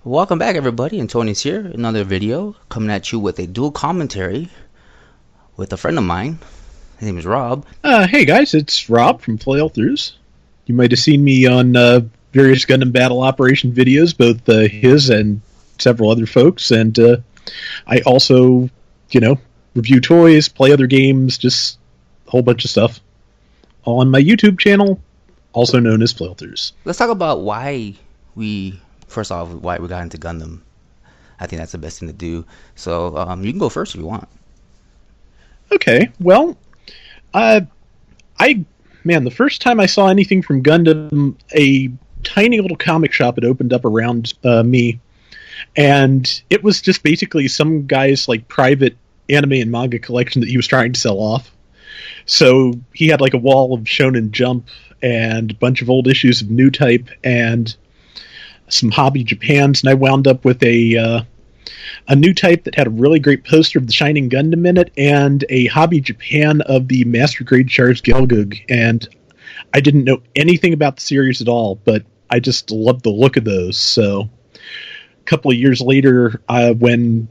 Welcome back, everybody. Antonius here. Another video coming at you with a dual commentary with a friend of mine. His name is Rob. Hey guys, it's Rob from Flailthroughs. You might have seen me on various Gundam Battle Operation videos, both his and several other folks. And I also, you know, review toys, play other games, just a whole bunch of stuff. All on my YouTube channel, also known as Flailthroughs. Let's talk about first off, why we got into Gundam. I think that's the best thing to do. So you can go first if you want. Okay, well, uh, the first time I saw anything from Gundam, a tiny little comic shop had opened up around me, and it was just basically some guy's like private anime and manga collection that he was trying to sell off. So he had like a wall of Shonen Jump and a bunch of old issues of New Type and some Hobby Japans, and I wound up with a New Type that had a really great poster of the Shining Gundam in it, and a Hobby Japan of the Master Grade Charged Gelgoog. And I didn't know anything about the series at all, but I just loved the look of those. So a couple of years later, when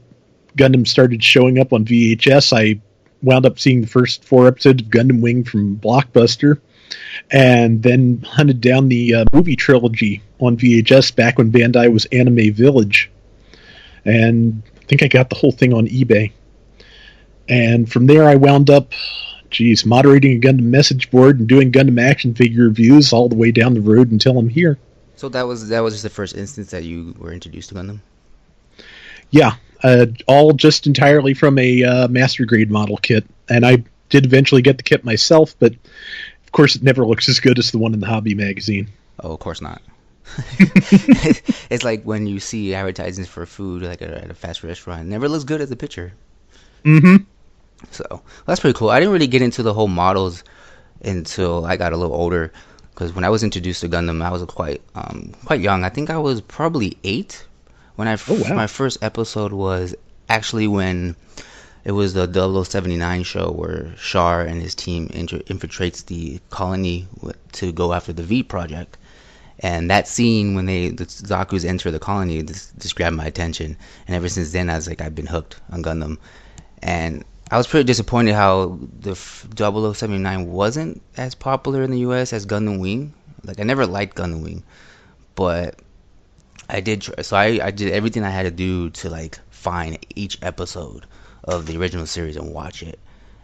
Gundam started showing up on VHS, I wound up seeing the first 4 episodes of Gundam Wing from Blockbuster, and then hunted down the movie trilogy on VHS back when Bandai was Anime Village. And I think I got the whole thing on eBay. And from there I wound up, moderating a Gundam message board and doing Gundam action figure reviews all the way down the road until I'm here. So that was just the first instance that you were introduced to Gundam? Yeah, all just entirely from a Master Grade model kit. And I did eventually get the kit myself, but of course it never looks as good as the one in the Hobby magazine. Oh, of course not. It's like when you see advertisements for food like at a fast restaurant. It never looks good as a picture. Mm-hmm. So that's pretty cool. I didn't really get into the whole models until I got a little older, because when I was introduced to Gundam, I was quite young. I think I was probably 8 when Oh, wow. my first episode was actually when it was the 0079 show where Char and his team infiltrates the colony to go after the V project. And that scene when the Zaku's enter the colony just grabbed my attention. And ever since then, I've been hooked on Gundam. And I was pretty disappointed how the 0079 wasn't as popular in the US as Gundam Wing. Like, I never liked Gundam Wing, but I did try. So I did everything I had to do to like find each episode of the original series and watch it.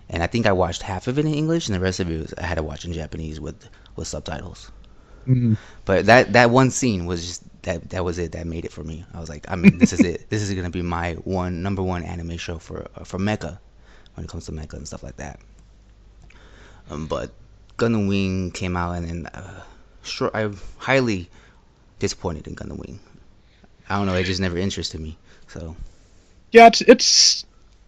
And I think I watched half of it in English, and the rest of it I had to watch in Japanese with subtitles. Mm-hmm. But that one scene was just that was it. That made it for me. I was like, I mean, this is it. This is gonna be my number one anime show for mecha, when it comes to mecha and stuff like that. But Gundam Wing came out, and then I'm highly disappointed in Gundam Wing. I don't know. It just never interested me. So Yeah,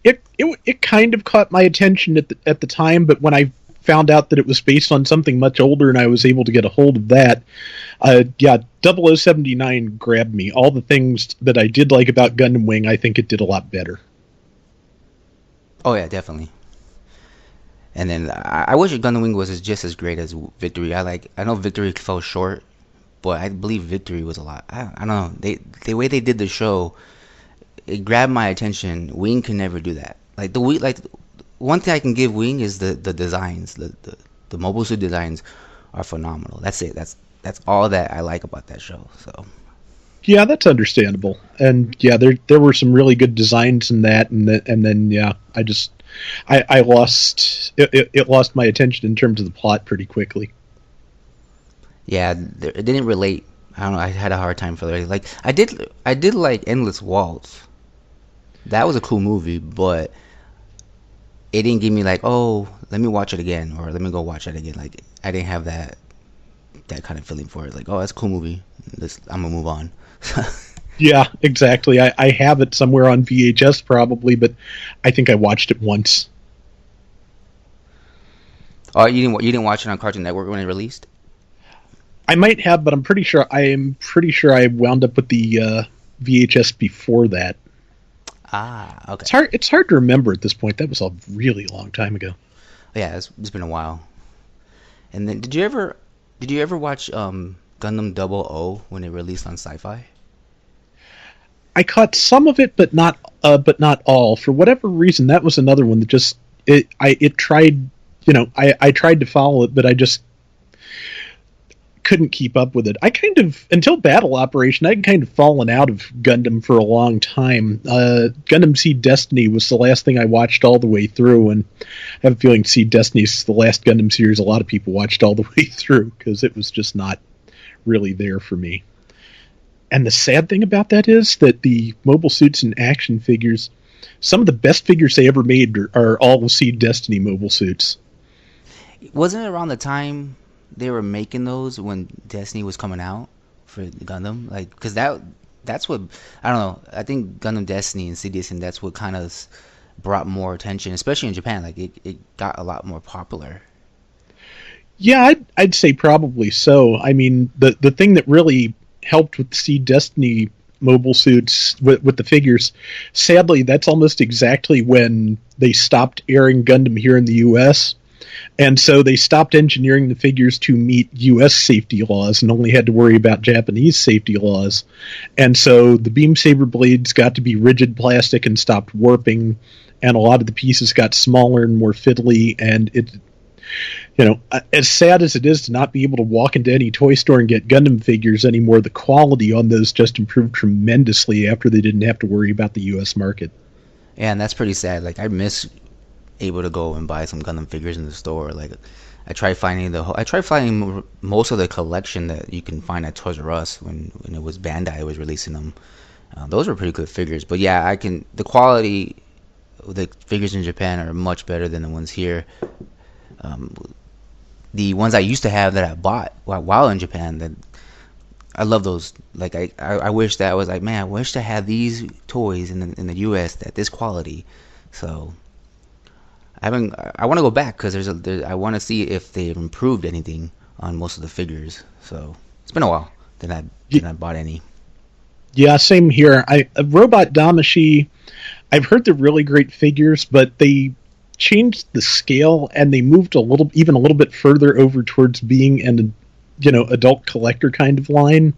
it kind of caught my attention at the time, but when I found out that it was based on something much older and I was able to get a hold of that, 0079 grabbed me. All the things that I did like about Gundam Wing, I think it did a lot better. oh yeah, definitely. And then I wish Gundam Wing was just as great as Victory. I know Victory fell short, but I believe Victory was a lot. I don't know. The way they did the show, it grabbed my attention. Wing can never do that. One thing I can give Wing is the designs. The mobile suit designs are phenomenal. That's it. That's all that I like about that show. So Yeah, that's understandable. And yeah, there were some really good designs in that, and then yeah, I lost it lost my attention in terms of the plot pretty quickly. yeah, it didn't relate. I don't know. I had a hard time for it. Like I did like Endless Waltz. That was a cool movie, but it didn't give me like, oh, let me watch it again, or let me go watch it again. Like, I didn't have that kind of feeling for it. Like, oh, that's a cool movie. I'm gonna move on. Yeah, exactly. I have it somewhere on VHS probably, but I think I watched it once. Oh, you didn't watch it on Cartoon Network when it released? I might have, but I am pretty sure I wound up with the VHS before that. Ah, okay. It's hard to remember at this point. That was a really long time ago. Yeah, it's been a while. And then did you ever watch Gundam Double O when it released on Sci-Fi? I caught some of it, but not all. For whatever reason, that was another one that just it tried. I tried to follow it, but I just couldn't keep up with it. I kind of until Battle Operation, I'd kind of fallen out of Gundam for a long time. Gundam Seed Destiny was the last thing I watched all the way through, and I have a feeling Seed Destiny is the last Gundam series a lot of people watched all the way through because it was just not really there for me. And the sad thing about that is that the mobile suits and action figures, some of the best figures they ever made are all Seed Destiny mobile suits. Wasn't it around the time they were making those when Destiny was coming out for Gundam? Like, because that's what I don't know. I think Gundam Destiny and CDS and that's what kind of brought more attention, especially in Japan. Like, it got a lot more popular. Yeah, I'd say probably so. I mean, the thing that really helped with the Seed Destiny mobile suits with the figures, sadly, that's almost exactly when they stopped airing Gundam here in the U.S. And so they stopped engineering the figures to meet U.S. safety laws and only had to worry about Japanese safety laws. And so the beam saber blades got to be rigid plastic and stopped warping, and a lot of the pieces got smaller and more fiddly, and it, as sad as it is to not be able to walk into any toy store and get Gundam figures anymore, the quality on those just improved tremendously after they didn't have to worry about the U.S. market. Yeah, and that's pretty sad. Like, I miss able to go and buy some Gundam figures in the store. Like, I tried finding most of the collection that you can find at Toys R Us when it was Bandai was releasing them. Those were pretty good figures. But yeah, the quality of the figures in Japan are much better than the ones here. Um, the ones I used to have that I bought while in Japan, that I love those. Like, I wish that I was like, man, I wish I had these toys in the U.S. at this quality. So I want to go back because I want to see if they've improved anything on most of the figures. So it's been a while that I bought any. Yeah, same here. Robot Damashi, I've heard they're really great figures, but they changed the scale and they moved a little bit further over towards being an adult collector kind of line.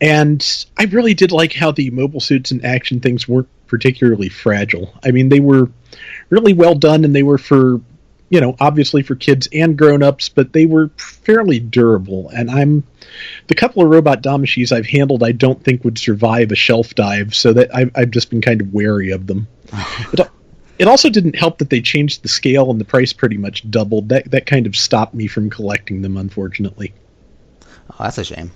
And I really did like how the mobile suits and action things weren't particularly fragile. I mean, they were really well done, and they were for, obviously for kids and grown-ups, but they were fairly durable. And the couple of robot Damashis I've handled, I don't think would survive a shelf dive, so that I've just been kind of wary of them. It also didn't help that they changed the scale and the price pretty much doubled. That kind of stopped me from collecting them, unfortunately. Oh, that's a shame.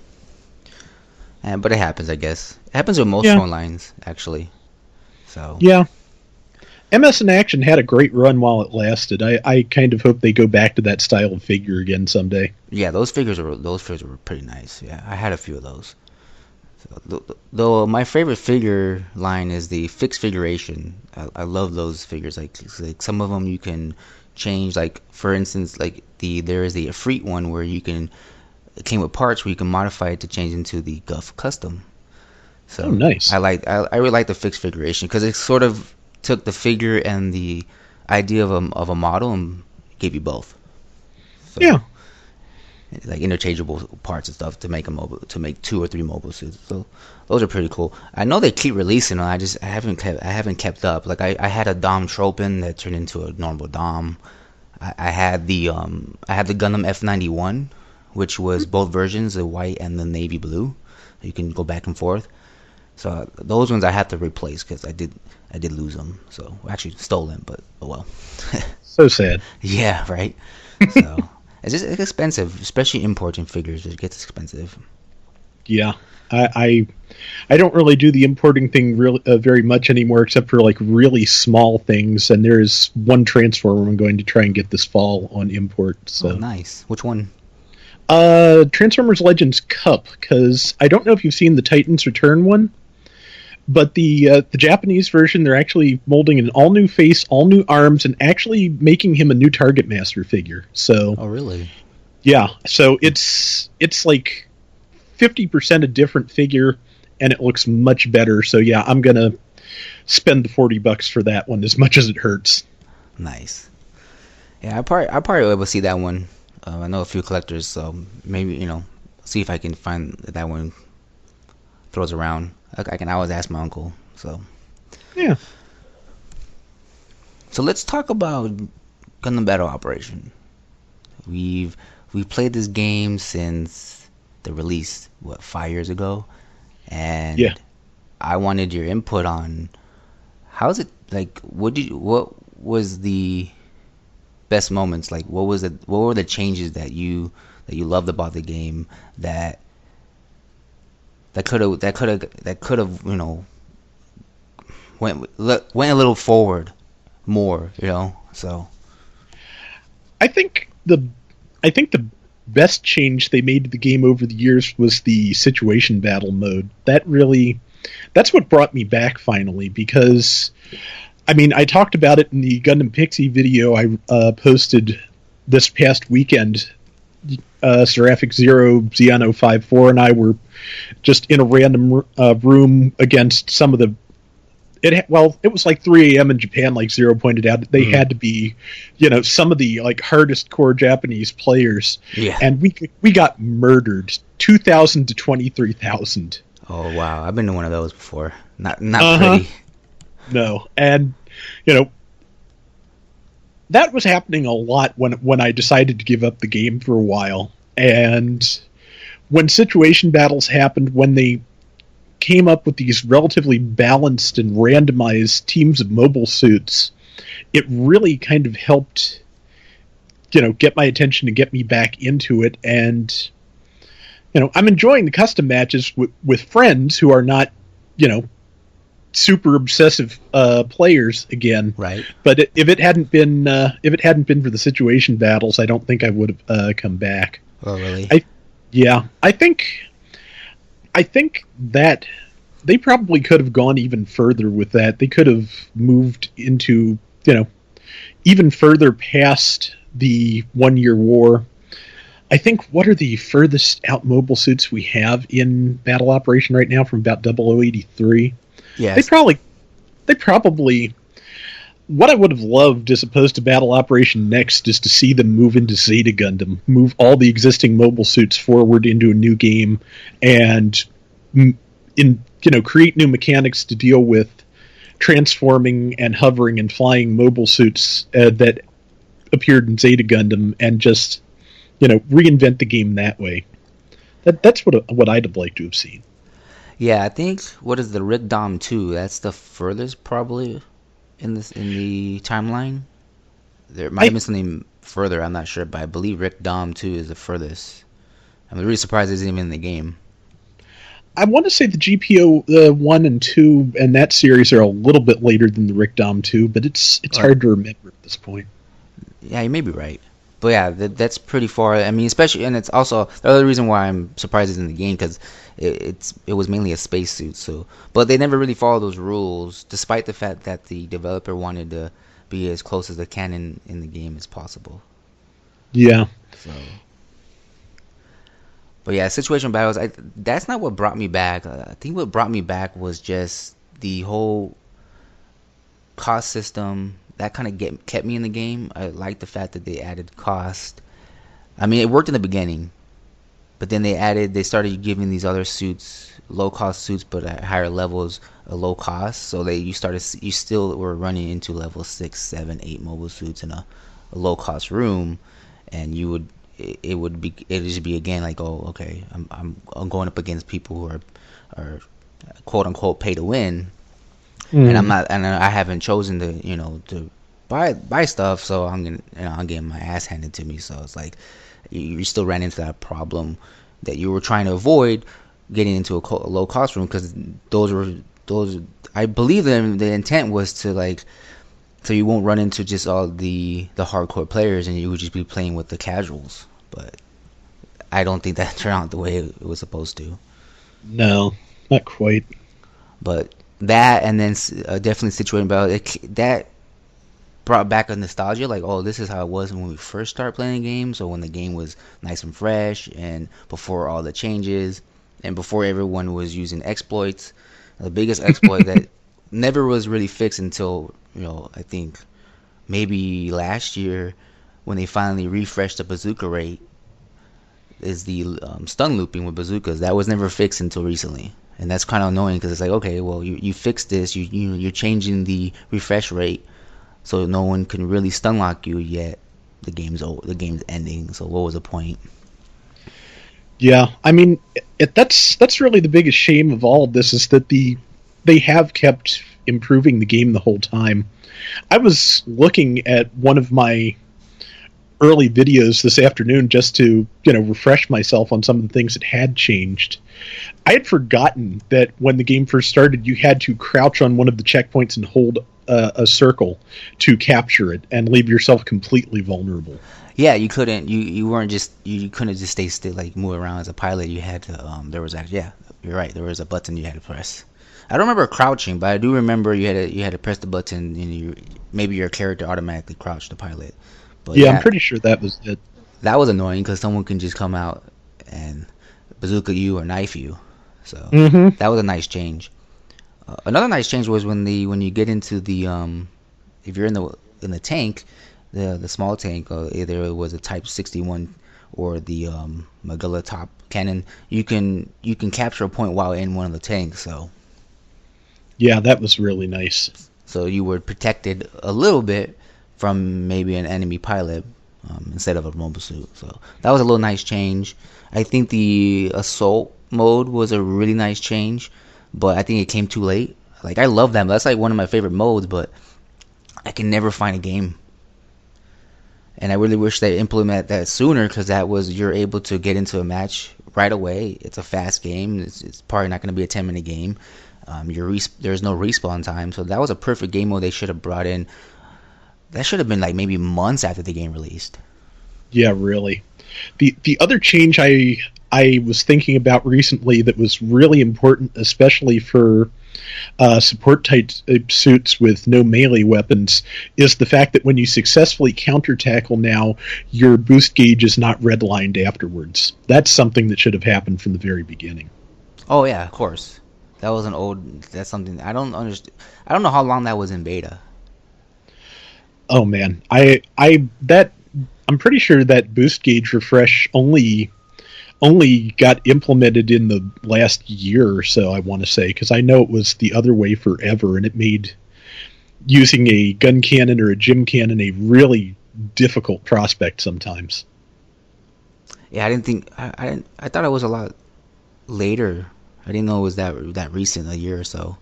But it happens, I guess. It happens with most Yeah. phone lines, actually. So Yeah. MS in Action had a great run while it lasted. I kind of hope they go back to that style of figure again someday. yeah, those figures were pretty nice. Yeah, I had a few of those. So, though my favorite figure line is the fixed figuration. I love those figures. Like some of them you can change. Like, for instance, like there is the Efreet one where it came with parts where you can modify it to change into the Guff Custom. So Oh, nice. I really like the fixed figuration because it sort of took the figure and the idea of a model and gave you both. So, Yeah. like interchangeable parts and stuff to make 2 or 3 mobile suits. So those are pretty cool. I know they keep releasing them. I haven't kept up. Like, I had a Dom Tropin that turned into a normal Dom. I had the Gundam F91, which was both versions, the white and the navy blue. You can go back and forth. So those ones I had to replace because I did lose them. So actually stole them, but oh well. So sad. Yeah, right. So it's expensive, especially importing figures. It gets expensive. Yeah. I don't really do the importing thing very much anymore, except for like really small things. And there's one Transformer I'm going to try and get this fall on import. So Oh, nice. Which one? Transformers Legends Cup, because I don't know if you've seen the Titans Return one, but the Japanese version, they're actually molding an all new face, all new arms, and actually making him a new Target Master figure. So Oh, really? yeah, so it's like 50% a different figure, and it looks much better. So yeah, I'm gonna spend the $40 for that one, as much as it hurts. Nice. Yeah, I probably will see that one. I know a few collectors, so maybe see if I can find that one throws around. I can always ask my uncle. Yeah. So let's talk about Gundam Battle Operation. We've we played this game since the release, what, 5 years ago, Yeah. and I wanted your input on how's it like. What was the best moments? Like, what were the changes that you loved about the game that could have went a little forward more, so I think the I think the best change they made to the game over the years was the situation battle mode. That's what brought me back finally, because I mean, I talked about it in the Gundam Pixie video I posted this past weekend. Seraphic Zero, Xeon 054, and I were just in a random room against some of the. It was like 3 a.m. in Japan, like Zero pointed out. They had to be, some of the like hardest core Japanese players, yeah. and we got murdered, 2,000 to 23,000. Oh wow, I've been to one of those before. Not Uh-huh. pretty. No, and you know that was happening a lot when I decided to give up the game for a while, and when situation battles happened, when they came up with these relatively balanced and randomized teams of mobile suits, it really kind of helped, get my attention and get me back into it. And, I'm enjoying the custom matches with friends who are not, you know, super obsessive players again. Right. But if it hadn't been for the situation battles, I don't think I would have come back. Oh really? Yeah, I think that they probably could have gone even further with that. They could have moved into, even further past the 1 year war. I think, what are the furthest out mobile suits we have in battle operation right now from about 0083? Yes. They probably, what I would have loved as opposed to Battle Operation Next is to see them move into Zeta Gundam, move all the existing mobile suits forward into a new game, and create new mechanics to deal with transforming and hovering and flying mobile suits that appeared in Zeta Gundam, and just reinvent the game that way. That's what I'd have liked to have seen. Yeah, I think what is the Rick Dom 2? That's the furthest probably in the timeline. There might have I been something further, I'm not sure, but I believe Rick Dom 2 is the furthest. I'm really surprised it isn't even in the game. I want to say the GPO 1 and 2 and that series are a little bit later than the Rick Dom 2, but it's Or hard to remember at this point. yeah, you may be right. But yeah, that's pretty far. I mean, especially, and it's also the other reason why I'm surprised it's in the game, because it was mainly a spacesuit. So, but they never really followed those rules, despite the fact that the developer wanted to be as close as the canon in the game as possible. Yeah. So, but yeah, situation battles. That's not what brought me back. I think what brought me back was just the whole cost system that kind of kept me in the game. I like the fact that they added cost. I mean, it worked in the beginning, but then they started giving these other suits, low cost suits, but at higher levels, a low cost. So you still were running into level 6, 7, 8 mobile suits in a low cost room, and it'd just be again like, oh, okay, I'm going up against people who are quote unquote pay to win, and Mm. I haven't chosen to buy stuff, so I'm getting my ass handed to me. So it's like you still ran into that problem that you were trying to avoid, getting into a low cost room, because those I believe the intent was to, like, so you won't run into just all the hardcore players, and you would just be playing with the casuals. But I don't think that turned out the way it was supposed to. No, not quite. But that, and then definitely situating about it, that brought back a nostalgia, like, oh, this is how it was when we first started playing games, or when the game was nice and fresh, and before all the changes, and before everyone was using exploits. The biggest exploit that never was really fixed until, I think maybe last year, when they finally refreshed the bazooka rate, is the stun looping with bazookas. That was never fixed until recently. And that's kind of annoying because it's like, okay, well, you fixed this, you're changing the refresh rate, so no one can really stun lock you yet. The game's ending. So what was the point? Yeah, I mean, that's really the biggest shame of all of this is that they have kept improving the game the whole time. I was looking at one of my early videos this afternoon just to refresh myself on some of the things that had changed. I had forgotten that when the game first started, you had to crouch on one of the checkpoints and hold a circle to capture it and leave yourself completely vulnerable. Yeah, you couldn't. You weren't just. You couldn't just stay still, like move around as a pilot. You had to. There was actually. Yeah, you're right. There was a button you had to press. I don't remember crouching, but I do remember you had to press the button, and maybe your character automatically crouched the pilot. But Yeah, I'm yeah, pretty sure that was it. that was annoying because someone can just come out and bazooka you or knife you. So Mm-hmm. that was a nice change. Another nice change was when you get into the if you're in the tank, the small tank, either it was a Type 61 or the Magilla top cannon, you can capture a point while in one of the tanks. Yeah, that was really nice. So you were protected a little bit from maybe an enemy pilot instead of a mobile suit. So that was a little nice change. I think the assault mode was a really nice change, but I think it came too late. Like I love that. That's like one of my favorite modes, but I can never find a game. And I really wish they implement that sooner because that was you're able to get into a match right away. It's a fast game. It's probably not going to be a 10-minute game. There's no respawn time, so that was a perfect game mode they should have brought in. That should have been like maybe months after the game released. Yeah, really. The other change I was thinking about recently that was really important, especially for support type suits with no melee weapons, is the fact that when you successfully counter tackle now, your boost gauge is not redlined afterwards. That's something that should have happened from the very beginning. Oh yeah, of course. That was an old. That's something I don't understand. I don't know how long that was in beta. Oh man, I'm pretty sure that boost gauge refresh only got implemented in the last year or so, I want to say, because I know it was the other way forever, and it made using a gun cannon or a gym cannon a really difficult prospect sometimes. Yeah, I didn't think. I didn't. I thought it was a lot later. I didn't know it was that recent, a year or so.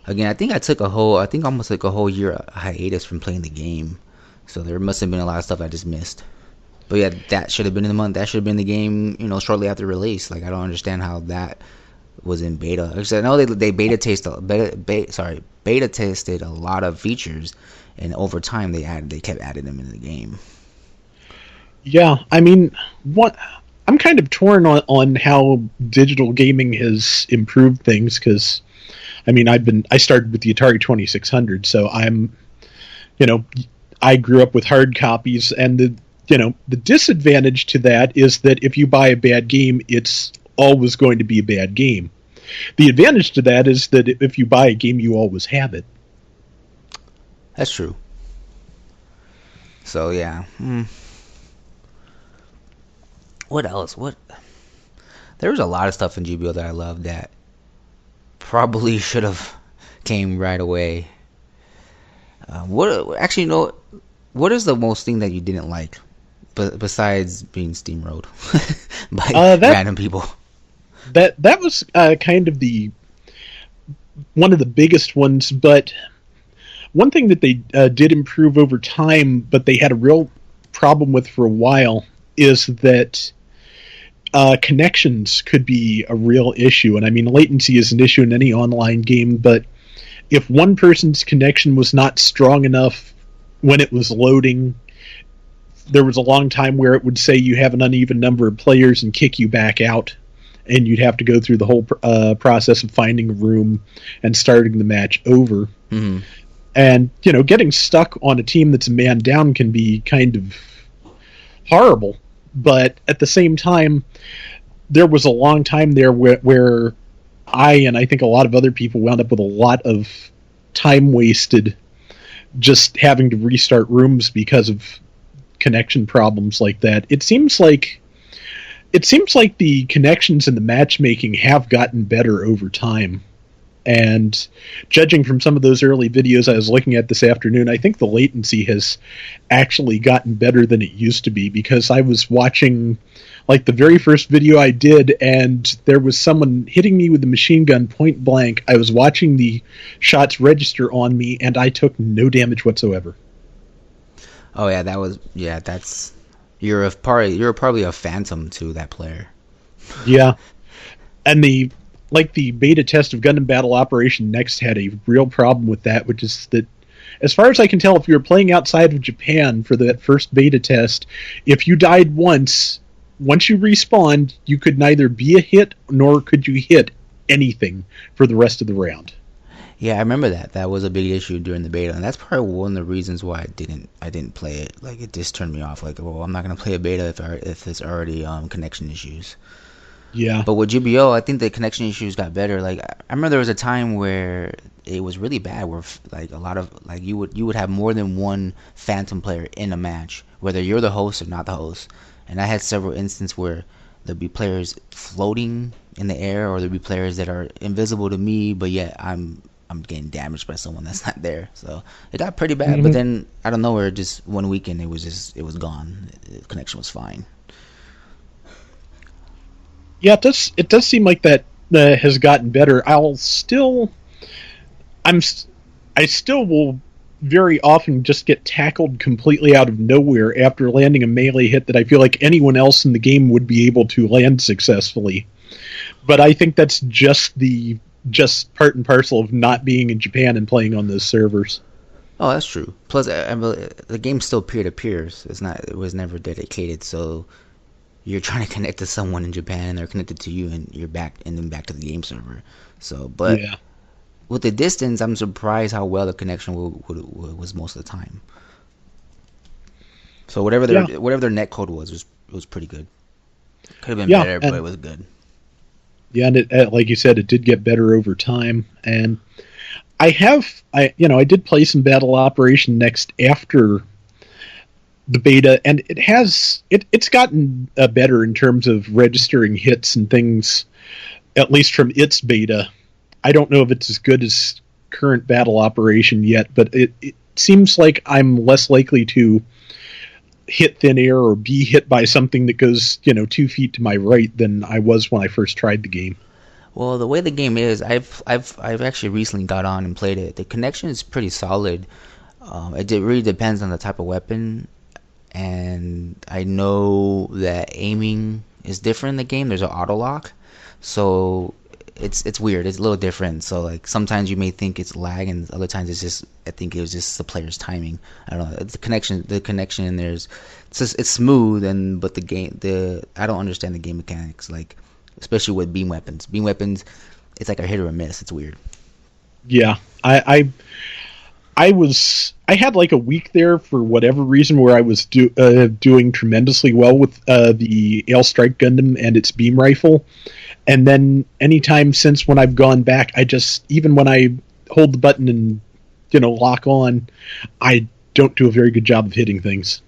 Again, I think I took a whole. I think almost like a whole year hiatus from playing the game. So there must have been a lot of stuff I just missed. But yeah, that should have been in the month. That should have been the game, shortly after release. Like I don't understand how that was in beta. Because I know they beta tested a lot of features, and over time they kept adding them into the game. Yeah, I mean, what I'm kind of torn on how digital gaming has improved things because, I mean, I started with the Atari 2600, so you know, I grew up with hard copies, and the disadvantage to that is that if you buy a bad game, it's always going to be a bad game. The advantage to that is that if you buy a game, you always have it. That's true. So yeah. What else? What? There was a lot of stuff in GBO that I loved that probably should have came right away. What actually no? What is the most thing that you didn't like, but besides being steamrolled by random people? That was kind of the one of the biggest ones, but one thing that they did improve over time, but they had a real problem with for a while, is that connections could be a real issue. And I mean, latency is an issue in any online game, but if one person's connection was not strong enough when it was loading, there was a long time where it would say you have an uneven number of players and kick you back out, and you'd have to go through the whole process of finding a room and starting the match over. Mm-hmm. And getting stuck on a team that's a man down can be kind of horrible. But at the same time, there was a long time there where and I think a lot of other people wound up with a lot of time wasted just having to restart rooms because of connection problems like that. It seems like it seems like the connections and the matchmaking have gotten better over time. And judging from some of those early videos I was looking at this afternoon, I think the latency has actually gotten better than it used to be, because I was watching like the very first video I did, and there was someone hitting me with a machine gun point blank. I was watching the shots register on me, and I took no damage whatsoever. Oh yeah, that's you're probably a phantom to that player. Yeah, and the beta test of Gundam Battle Operation Next had a real problem with that, which is that, as far as I can tell, if you were playing outside of Japan for that first beta test, if you died once you respawned, you could neither be a hit nor could you hit anything for the rest of the round. Yeah, I remember that. That was a big issue during the beta, and that's probably one of the reasons why I didn't play it. Like it just turned me off. Like, well, I'm not gonna play a beta if it's already connection issues. Yeah. But with GBO, I think the connection issues got better. Like I remember there was a time where it was really bad, where like a lot of like you would have more than one phantom player in a match, whether you're the host or not the host. And I had several instances where there'd be players floating in the air, or there'd be players that are invisible to me, but yet I'm getting damaged by someone that's not there. So it got pretty bad. But Hmm. then out of nowhere, just one weekend, it was gone. The connection was fine. Yeah, it does seem like that has gotten better. I'm I still will very often just get tackled completely out of nowhere after landing a melee hit that I feel like anyone else in the game would be able to land successfully. But I think that's just part and parcel of not being in Japan and playing on those servers. Oh, that's true. Plus, the game's still peer to peer. It's not. It was never dedicated. So you're trying to connect to someone in Japan, and they're connected to you, and you're back, and then back to the game server. So, but Yeah. with the distance, I'm surprised how well the connection was most of the time. So Yeah. whatever their net code was pretty good. Could have been Yeah, better, but it and was good. and like you said, it did get better over time. And I did play some Battle Operation Next after the beta, and it's gotten better in terms of registering hits and things, at least from its beta. I don't know if it's as good as current Battle Operation yet, but it seems like I'm less likely to hit thin air or be hit by something that goes 2 feet to my right than I was when I first tried the game. Well, the way the game is, I've actually recently got on and played it. The connection is pretty solid. It really depends on the type of weapon, and I know that aiming is different in the game. There's an auto lock, so it's weird. It's a little different. So like sometimes you may think it's lag, and other times it's just I think it was just the player's timing. I don't know. The connection in there's it's smooth, and but I don't understand the game mechanics, like especially with beam weapons. Beam weapons, it's like a hit or a miss. It's weird. Yeah, I had like a week there for whatever reason where I was doing tremendously well with the Ale Strike Gundam and its beam rifle, and then anytime since when I've gone back, I just, even when I hold the button and lock on, I don't do a very good job of hitting things.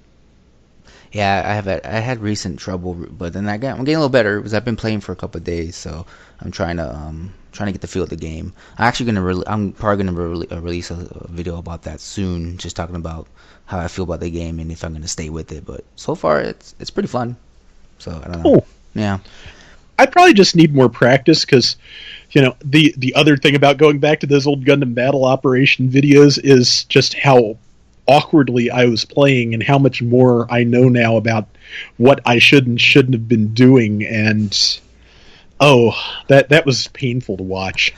Yeah, I had recent trouble, but then I'm getting a little better because I've been playing for a couple of days, so I'm trying to get the feel of the game. I'm probably gonna release a video about that soon, just talking about how I feel about the game and if I'm gonna stay with it. But so far, it's pretty fun. So I don't know. Oh, Yeah. I probably just need more practice, because the other thing about going back to those old Gundam Battle Operation videos is just how awkwardly I was playing, and how much more I know now about what I should and shouldn't have been doing. And oh, that was painful to watch.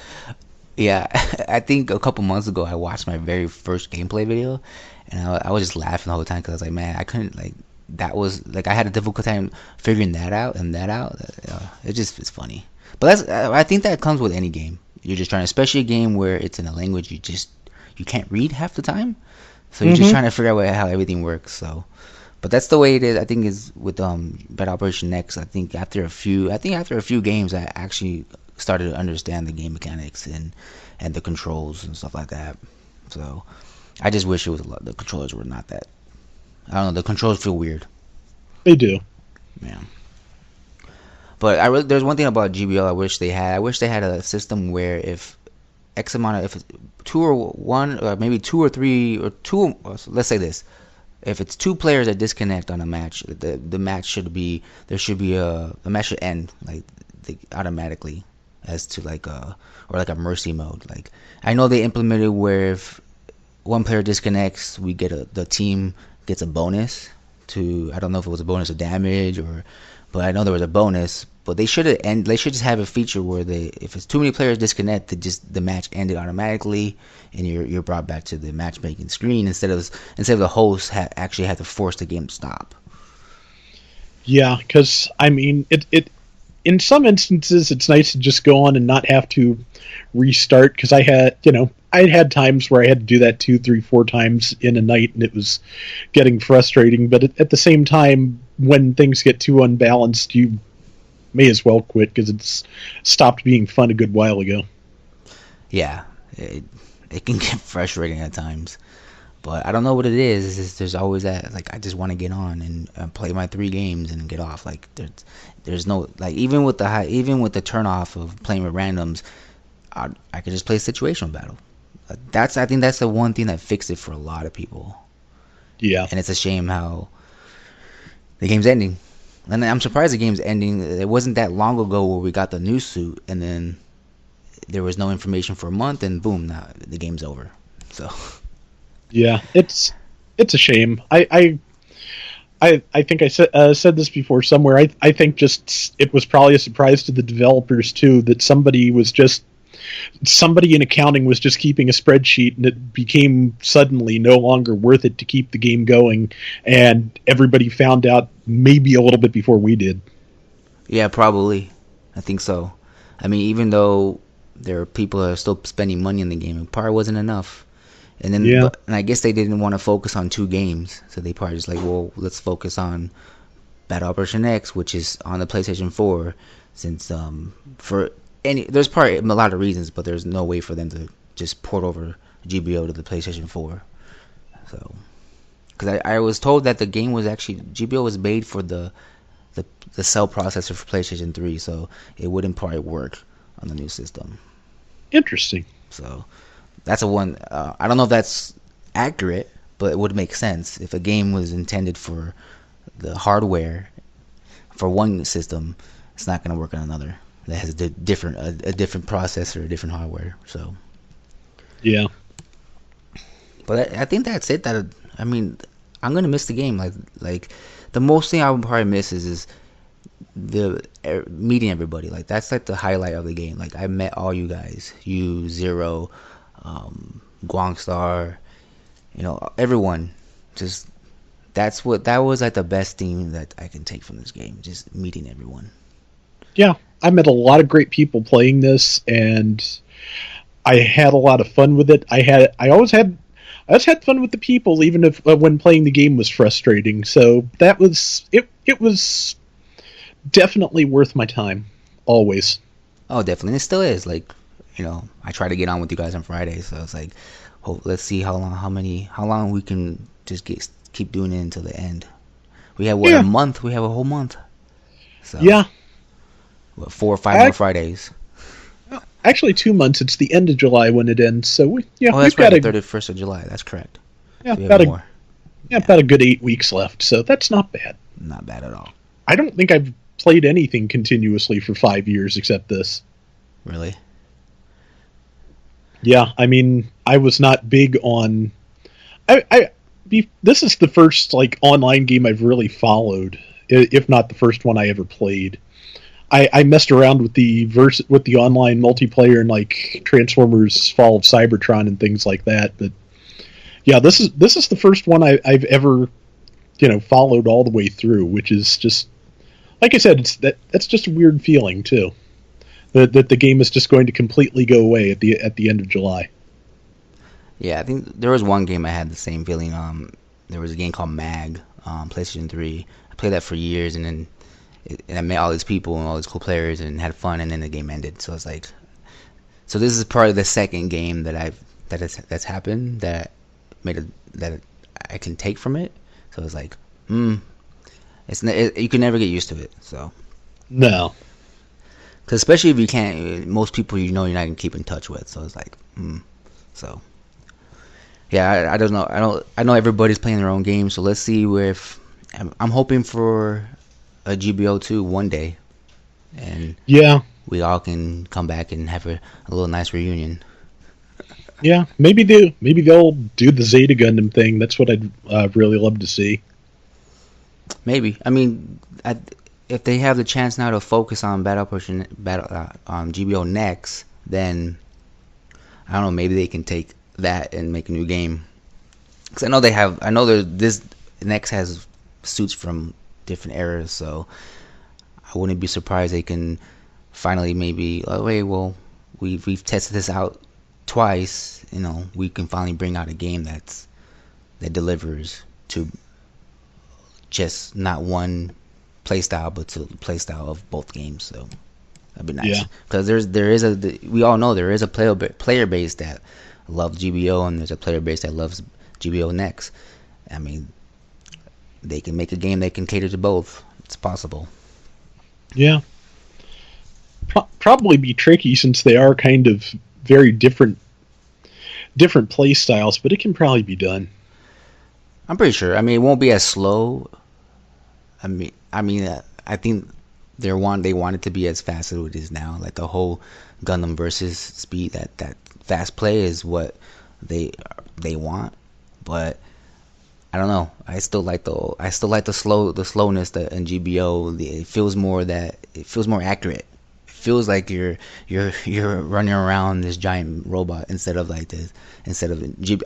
Yeah, I think a couple months ago I watched my very first gameplay video, and I was just laughing the whole time because I was like, man, I couldn't like that was like I had a difficult time figuring that out and that out. It's funny, but I think that comes with any game. You're just trying, especially a game where it's in a language you can't read half the time, so you're just Hmm. trying to figure out how everything works. So, but that's the way it is. I think is with Bad Operation X. I think after a few games, I actually started to understand the game mechanics and the controls and stuff like that. So I just wish the controllers were not that. I don't know. The controls feel weird. They do. Yeah. But there's one thing about GBL I wish they had. I wish they had a system where if X amount of if it's two or one or maybe two or three or two. Let's say this: if it's two players that disconnect on a match, the match should be there should be the match should end like automatically as to like or like a mercy mode. Like I know they implemented where if one player disconnects, we get the team gets a bonus to I don't know if it was a bonus of damage or but I know there was a bonus. But they should just have a feature where they if it's too many players disconnect, the match ended automatically and you're brought back to the matchmaking screen instead of the host actually had to force the game to stop. Yeah, because I mean, it in some instances it's nice to just go on and not have to restart. Because I had times where I had to do that 2, 3, 4 times in a night, and it was getting frustrating. But at the same time, when things get too unbalanced, you may as well quit because it's stopped being fun a good while ago. Yeah, it can get frustrating at times. But I don't know what it is. It's just, there's always that like I just want to get on and play my 3 games and get off. Like there's no like even with the turn off of playing with randoms, I could just play situational battle. I think that's the one thing that fixed it for a lot of people. Yeah, And it's a shame how the game's ending. And I'm surprised the game's ending. It wasn't that long ago where we got the new suit and then there was no information for a month and boom, now the game's over. So. yeah, it's a shame. I think I said this before somewhere. I think just it was probably a surprise to the developers too that somebody in accounting was just keeping a spreadsheet and it became suddenly no longer worth it to keep the game going, and everybody found out maybe a little bit before we did. Yeah, probably. I think so. I mean, even though there are people that are still spending money in the game, it probably wasn't enough. And then, Yeah, and I guess they didn't want to focus on 2 games, so they probably just like, well, let's focus on Battle Operation X, which is on the PlayStation 4, since for there's probably a lot of reasons, but there's no way for them to just port over GBO to the PlayStation 4. So, because I was told that the game was actually GBO was made for the cell processor for PlayStation 3, so it wouldn't probably work on the new system. interesting. So that's a one. I don't know if that's accurate, but it would make sense if a game was intended for the hardware for one system, it's not going to work on another that has a different processor, a different hardware. So, Yeah, but I think that's it. I mean, I'm gonna miss the game. Like the most thing I would probably miss is the meeting everybody. Like that's like the highlight of the game. Like I met all you guys, you Zero, Guangstar, everyone. Just that was like the best thing that I can take from this game. Just meeting everyone. yeah. I met a lot of great people playing this, and I had a lot of fun with it. I always had fun with the people, even if when playing the game was frustrating. So that was it. It was definitely worth my time. Always. Oh, definitely, and it still is. Like, I try to get on with you guys on Friday, so it's like, let's see how long we can just keep doing it until the end. We have a Yeah. month? We have a whole month. So, Yeah. what, 4 or 5 more Fridays? Actually, 2 months. It's the end of July when it ends. So Oh, we've that's right, got the 31st of July. That's correct. yeah, So we have more. about a good 8 weeks left. So that's not bad. Not bad at all. I don't think I've played anything continuously for 5 years except this. Really? Yeah, I mean, I was not big on. This is the first like online game I've really followed, if not the first one I ever played. I messed around with the online multiplayer and like Transformers: Fall of Cybertron and things like that, but yeah, this is the first one I've ever followed all the way through, which is just like I said, that's just a weird feeling too. That the game is just going to completely go away at the end of July. Yeah, I think there was one game I had the same feeling. There was a game called Mag, PlayStation 3. I played that for years, and then and I met all these people and all these cool players and had fun, and then the game ended. So it's like, so this is probably the second game that's happened that I can take from it. So it's like, you can never get used to it. So No. Because especially if you can't, most people you're not gonna keep in touch with. So it's like, so yeah, I don't know. I know everybody's playing their own game. So let's see if I'm hoping for a GBO 2 one day, and Yeah, we all can come back and have a little nice reunion. yeah. Maybe they'll do the Zeta Gundam thing. That's what I'd really love to see. Maybe. I mean, if they have the chance now to focus on GBO next, then I don't know. Maybe they can take that and make a new game. Because I know they have. I know this next has suits from different eras, so I wouldn't be surprised they can finally maybe. Oh wait, well, we've tested this out twice. We can finally bring out a game that delivers to just not one playstyle, but to playstyle of both games. So that'd be nice. Yeah, Because we all know there is a player base that loves GBO, and there's a player base that loves GBO Next. I mean, they can make a game that can cater to both. It's possible. yeah. Probably be tricky since they are kind of very different play styles, but it can probably be done. I'm pretty sure. I mean, it won't be as slow. I think they want it to be as fast as it is now. Like the whole Gundam versus speed, that fast play is what they want. But I don't know. I still like the slowness that in GBO. It feels more accurate. It feels like you're running around this giant robot instead of I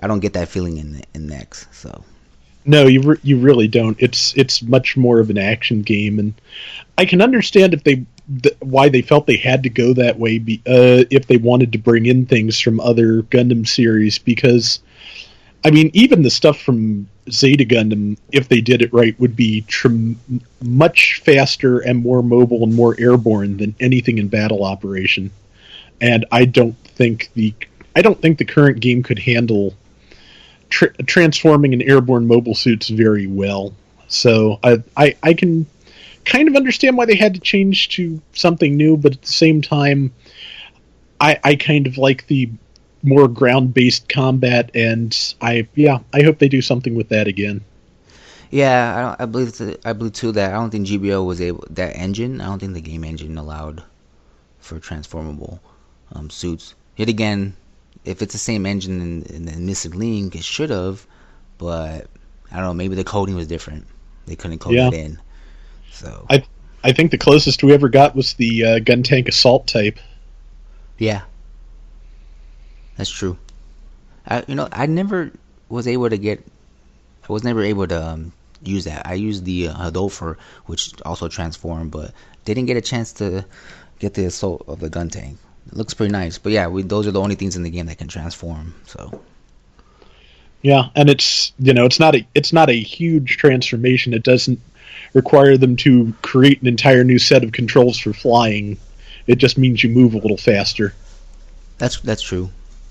don't get that feeling in Next. So No, you really don't. It's much more of an action game, and I can understand why they felt they had to go that way. If they wanted to bring in things from other Gundam series, because I mean, even the stuff from Zeta Gundam, if they did it right, would be much faster and more mobile and more airborne than anything in battle operation. And I don't think the current game could handle transforming in airborne mobile suits very well. So I can kind of understand why they had to change to something new, but at the same time, I kind of like the more ground-based combat, and I hope they do something with that again. yeah, I believe too that I don't think GBO was able that engine. I don't think the game engine allowed for transformable suits. Yet again, if it's the same engine in the Missing Link, it should have, but I don't know. Maybe the coding was different. They couldn't code Yeah, that in. So I think the closest we ever got was the gun tank assault type. yeah, that's true. I never was able to get. I was never able to use that. I used the Hadolfer, which also transformed, but didn't get a chance to get the assault of the gun tank. It looks pretty nice, but yeah, those are the only things in the game that can transform. So Yeah, and it's not a huge transformation. It doesn't require them to create an entire new set of controls for flying. It just means you move a little faster. that's true.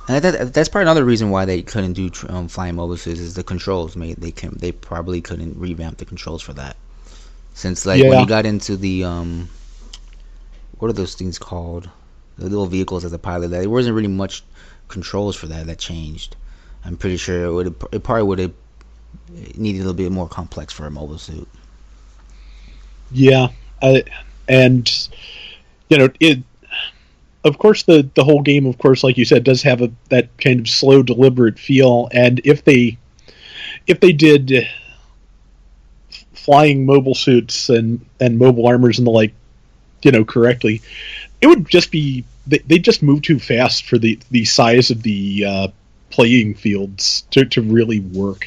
And that's probably another reason why they couldn't do flying mobiluses is the controls. They probably couldn't revamp the controls for that. Since like when Yeah, you got into the what are those things called? The little vehicles as a pilot, there wasn't really much controls for that changed. I'm pretty sure it probably would have needed a little bit more complex for a mobile suit. yeah, and it. Of course, the whole game, of course, like you said, does have that kind of slow, deliberate feel. And if they did flying mobile suits and mobile armors and the like, correctly, it would just be they just move too fast for the size of the playing fields to really work.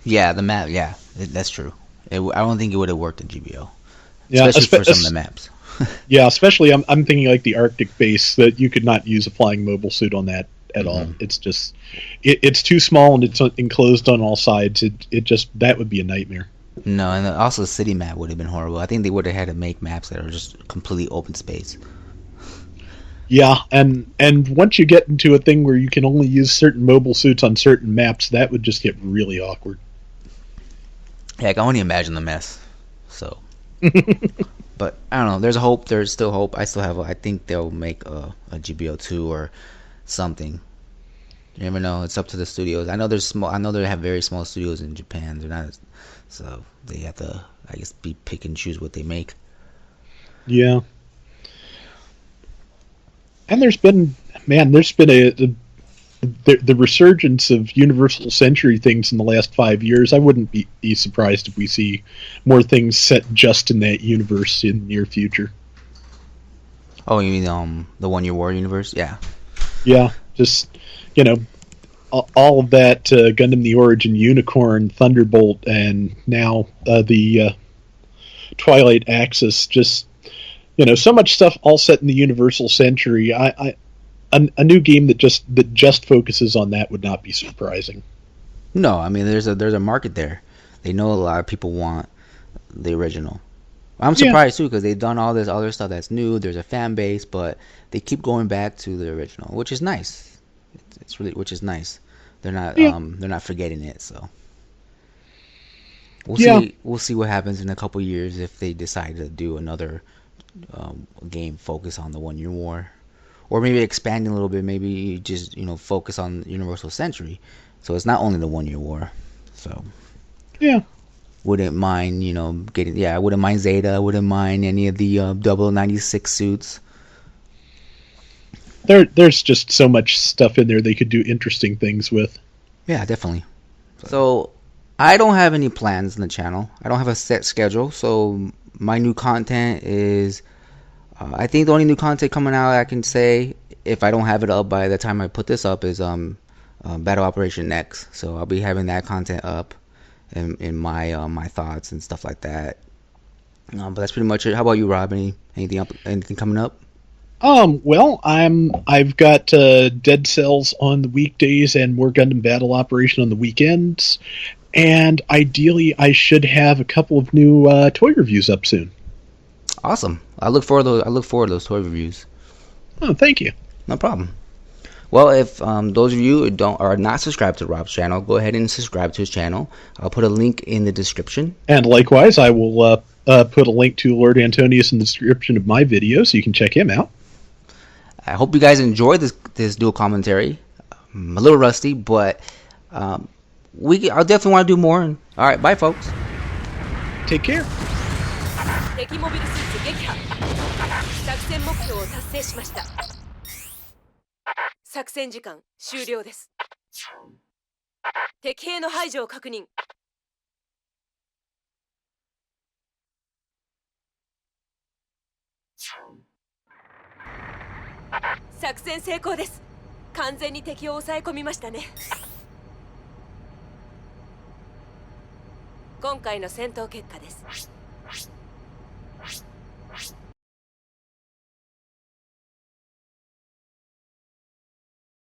Yeah, the map. Yeah, that's true. I don't think it would have worked in GBO, Yeah, especially for some of the maps. yeah, especially I'm thinking like the Arctic base, that you could not use a flying mobile suit on that at all. hmm It's just it's too small and it's enclosed on all sides. It just that would be a nightmare. No, and also the city map would have been horrible. I think they would have had to make maps that are just completely open space. Yeah, and once you get into a thing where you can only use certain mobile suits on certain maps, that would just get really awkward. Yeah, I can only imagine the mess. So But I don't know. There's hope. There's still hope. I still have. I think they'll make a GBO2 or something. You never know. It's up to the studios. I know there's small. I know they have very small studios in Japan. They're not, so they have to, I guess, be pick and choose what they make. Yeah. And there's been the resurgence of Universal Century things in the last 5 years. I wouldn't be surprised if we see more things set just in that universe in the near future. Oh, you mean the One Year War universe? Yeah. Yeah, just all of that Gundam the Origin, Unicorn, Thunderbolt, and now the Twilight Axis. Just so much stuff all set in the Universal Century. A new game that just focuses on that would not be surprising. No, I mean there's a market there. They know a lot of people want the original. I'm surprised too because they've done all this other stuff that's new. There's a fan base, but they keep going back to the original, which is nice. It's really, which is nice. They're not forgetting it. So we'll see what happens in a couple years if they decide to do another game focus on the One Year War, or maybe expanding a little bit. Maybe just focus on Universal Century, so it's not only the One Year War. So yeah. Wouldn't mind, getting. Yeah, I wouldn't mind Zeta. I wouldn't mind any of the 0096 suits. There's just so much stuff in there they could do interesting things with. Yeah, definitely. So I don't have any plans on the channel. I don't have a set schedule. So my new content is, I think the only new content coming out I can say, if I don't have it up by the time I put this up, is Battle Operation X. So I'll be having that content up in my thoughts and stuff like that. But that's pretty much it. How about you, Rob? Anything coming up? Well, I've got Dead Cells on the weekdays and more Gundam Battle Operation on the weekends, and ideally I should have a couple of new toy reviews up soon. Awesome. I look forward to those toy reviews. Oh, thank you. No problem. Well, if those of you who are not subscribed to Rob's channel, go ahead and subscribe to his channel. I'll put a link in the description. And likewise, I will put a link to LordAntonius in the description of my video, so you can check him out. I hope you guys enjoyed this dual commentary. I'm a little rusty, but I'll definitely want to do more. All right, bye, folks. Take care. 敵モビルスーツ撃破。作戦目標を達成しました。作戦時間終了です。敵兵の排除を確認。作戦成功です。完全に敵を抑え込みましたね。今回の戦闘結果です。